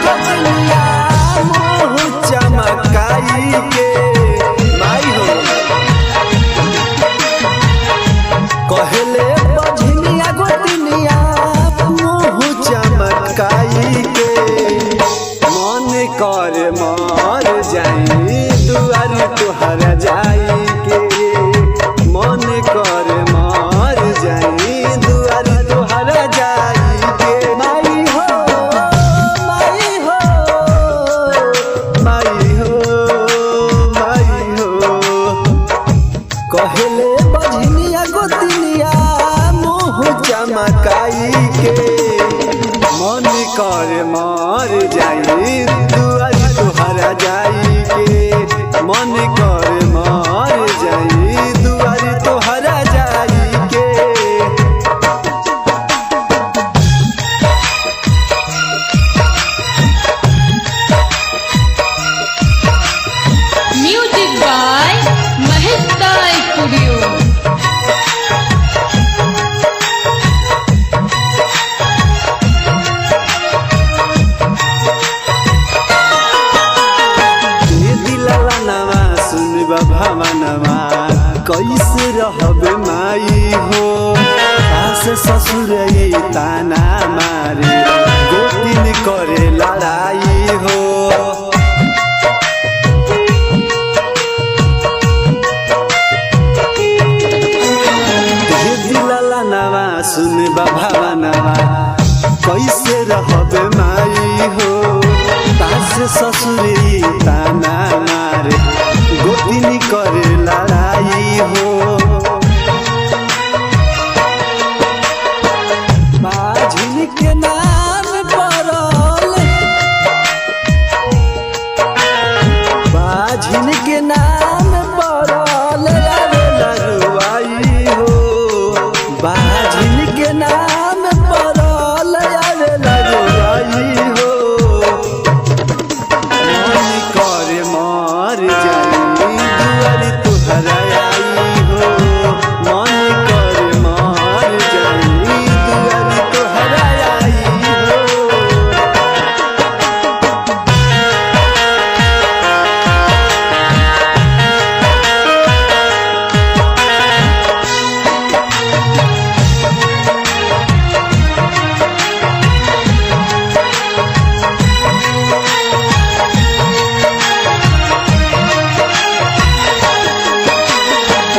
गोतिनिया मुँह चमकाई के माई हो कहले बझनिया गोतिनिया मुँह चमकाई के मन कर मर जाई दुआर तुहर जाई के मन कर मर जाई दुआर तुहर जाई के माई हो माई हो माई हो माई हो कहले बझनिया गोतिनिया मुँह चमकाई के मन कर मर जाई दुआर तुहर जाई के मन कर मर जाई दुआर तुहर जाई के म्यूजिक बाय महेश स्टूडियो। भवनवा कैसे रहबे माई हो सास ससुर ताना मारे गोतिन करे लड़ाई हो दिलवा सुन भवनवा कैसे रहबे माई हो सास ससुर ताना मारे गोतिनी करे लड़ाई हो माझिन के नाम पड़ल माझिन के नाम पड़ल लरुआई हो माझिन के नाम पड़ल लरुआई हो मन करे मर जाई दुआर तुहर आई हो मन कर मर जाई दुआर तुहर आई हो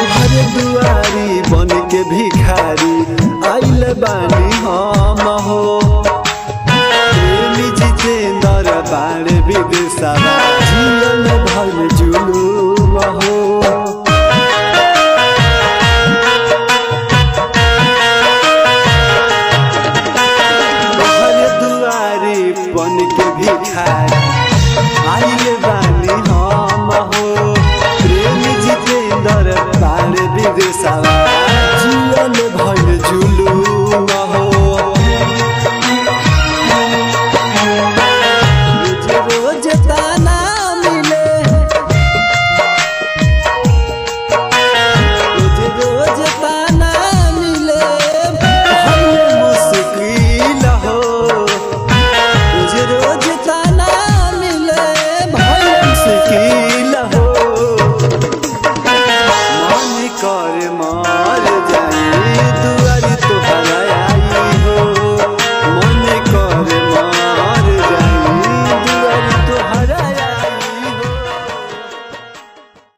दुआरी बन के भिखारी आइल बानी हम हो प्रेमी जितेंद्र बाड़े विदेशवा जीवन भर जुलूम हो दुआरी बन के भिखारी आइल बानी